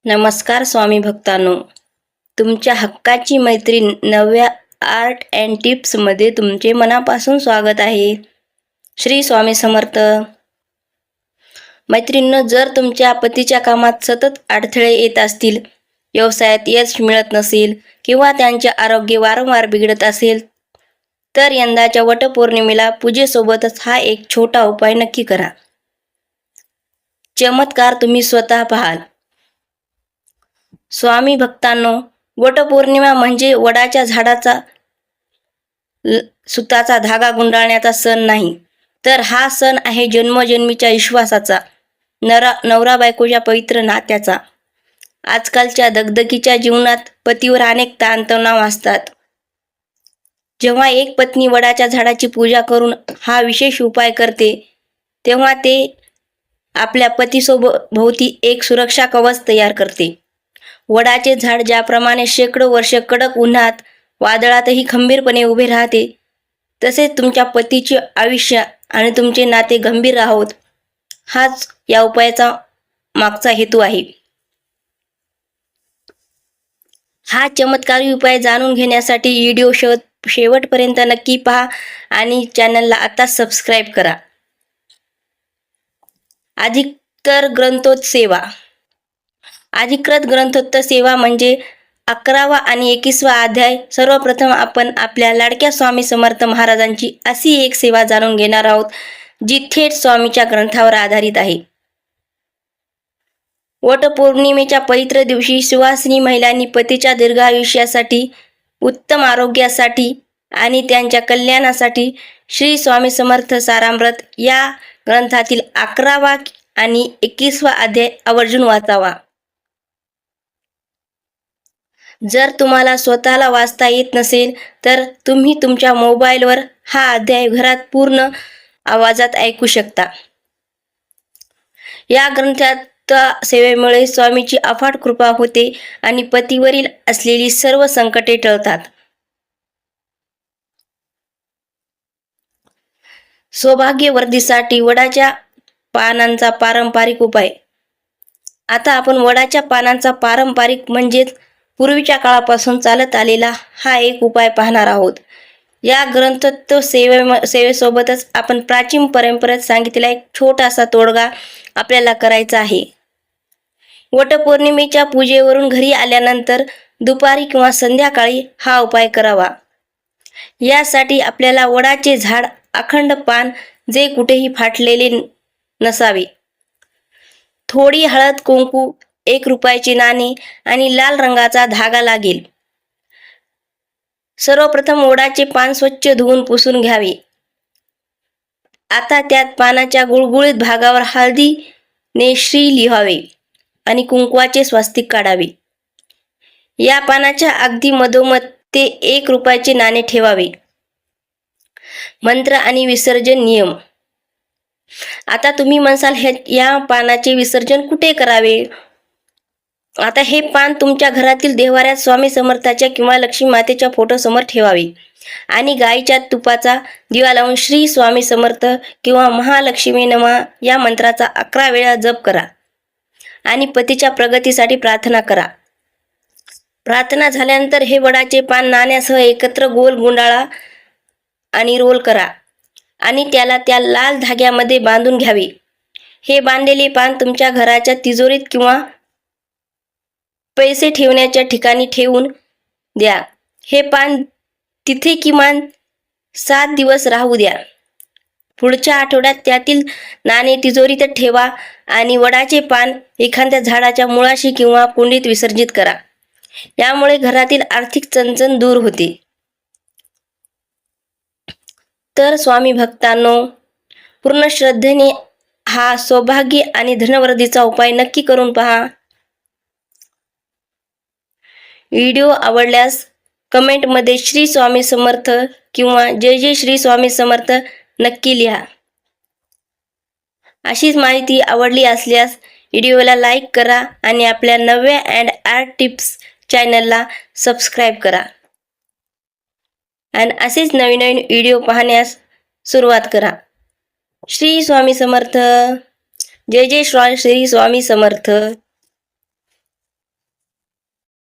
नमस्कार स्वामी भक्तांनो, तुमच्या हक्काची मैत्रीण नव्या आर्ट अँड टिप्समध्ये तुमचे मनापासून स्वागत आहे. श्री स्वामी समर्थ. मैत्रिणींनो, जर तुमच्या पतीच्या कामात सतत अडथळे येत असतील, व्यवसायात यश मिळत नसेल किंवा त्यांचे आरोग्य वारंवार बिघडत असेल, तर यंदाच्या वटपौर्णिमेला पूजेसोबतच हा एक छोटा उपाय नक्की करा. चमत्कार तुम्ही स्वतः पाहाल. स्वामी भक्तांनो, वटपौर्णिमा म्हणजे वडाच्या झाडाचा सुताचा धागा गुंडाळण्याचा सण नाही, तर हा सण आहे जन्मजन्मीच्या विश्वासाचा, नवरा बायकोच्या पवित्र नात्याचा. आजकालच्या दगदगीच्या जीवनात पतीवर अनेक ताणतणाव असतात. जेव्हा एक पत्नी वडाच्या झाडाची पूजा करून हा विशेष उपाय करते, तेव्हा ते आपल्या पतीसोबत भोवती एक सुरक्षा कवच तयार करते. वडाचे झाड ज्याप्रमाणे शेकडो वर्ष कडक उन्हात वादळातही खंबीरपणे उभे राहते, तसेच तुमच्या पतीचे आयुष्य आणि तुमचे नाते गंभीर राहोत, हाच या उपायाचा मागचा हेतू आहे. हा चमत्कारी उपाय जाणून घेण्यासाठी व्हिडिओ शेवटपर्यंत नक्की पहा आणि चॅनलला आता सबस्क्राईब करा. अधिकृत ग्रंथोत्सेवा. अधिकृत ग्रंथोत्तर सेवा म्हणजे 11वा आणि 21वा अध्याय. सर्वप्रथम आपण आपल्या लाडक्या स्वामी समर्थ महाराजांची अशी एक सेवा जाणून घेणार आहोत, जी थेट स्वामीच्या ग्रंथावर आधारित आहे. वटपौर्णिमेच्या पवित्र दिवशी सुवासिनी महिलांनी पतीच्या दीर्घायुष्यासाठी, उत्तम आरोग्यासाठी आणि त्यांच्या कल्याणासाठी श्री स्वामी समर्थ सारामृत या ग्रंथातील 11वा आणि 21वा अध्याय आवर्जून वाचावा. जर तुम्हाला स्वतःला वाचता येत नसेल, तर तुम्ही तुमच्या मोबाईलवर हा अध्याय घरात पूर्ण आवाजात ऐकू शकता. या ग्रंथात सेवेमुळे स्वामीची अफाट कृपा होते आणि पतीवरील असलेली सर्व संकटे टळतात. सौभाग्यवृद्धीसाठी वडाच्या पानांचा पारंपरिक उपाय. आता आपण वडाच्या पानांचा पारंपरिक म्हणजेच पूर्वीच्या काळापासून चालत आलेला हा एक उपाय पाहणार आहोत. या ग्रंथोत्तर सेवेसोबतच आपण प्राचीन परंपरेत सांगितलेला एक छोटासा तोडगा आपल्याला करायचा आहे. वटपौर्णिमेच्या पूजेवरून घरी आल्यानंतर दुपारी किंवा संध्याकाळी हा उपाय करावा. यासाठी आपल्याला वडाचे झाड, अखंड पान जे कुठेही फाटलेले नसावे, थोडी हळद, कुंकू, 1 रुपयाचे नाणे आणि लाल रंगाचा धागा लागेल. सर्वप्रथम वडाचे पान स्वच्छ धुवून पुसून घ्यावे. आता त्यात पानाच्या गुळगुळीत भागावर हळदीने श्री लिहावे आणि कुंकवाचे स्वस्तिक काढावे. या पानाच्या अगदी मधोमध ते 1 रुपयाचे नाणे ठेवावे. मंत्र आणि विसर्जन नियम. आता तुम्ही म्हणसाल, या पानाचे विसर्जन कुठे करावे? आता हे पान तुमच्या घरातील देव्हाऱ्यात स्वामी समर्थाच्या किंवा लक्ष्मी मातेच्या फोटोसमोर ठेवावे आणि गाईच्या तुपाचा दिवा लावून श्री स्वामी समर्थ किंवा महालक्ष्मी नमः या मंत्राचा 11 वेळा जप करा आणि पतीच्या प्रगतीसाठी प्रार्थना करा. प्रार्थना झाल्यानंतर हे वडाचे पान नाण्यासह एकत्र गोल गुंडाळा आणि रोल करा आणि त्याला त्या लाल धाग्यामध्ये बांधून घ्यावे. हे बांधलेले पान तुमच्या घराच्या तिजोरीत किंवा पैसे ठेवण्याच्या ठिकाणी ठेवून द्या. हे पान तिथे किमान 7 दिवस राहू द्या. पुढच्या आठवड्यात त्यातील नाणे तिजोरीत ठेवा आणि वडाचे पान एखाद्या झाडाच्या मुळाशी किंवा कुंडीत विसर्जित करा. यामुळे घरातील आर्थिक चणचण दूर होते. तर स्वामी भक्तांनो, पूर्ण श्रद्धेने हा सौभाग्य आणि धनवृद्धीचा उपाय नक्की करून पहा. व्हिडिओ आवडल्यास कमेंटमध्ये श्री स्वामी समर्थ किंवा जय जय श्री स्वामी समर्थ नक्की लिहा. अशीच माहिती आवडली असल्यास व्हिडिओला लाईक करा आणि आपल्या नव्या अँड आर्ट टिप्स चॅनलला सबस्क्राईब करा आणि असेच नवीन नवीन व्हिडिओ पाहण्यास सुरुवात करा. श्री स्वामी समर्थ. जय जय श्री स्वामी समर्थ.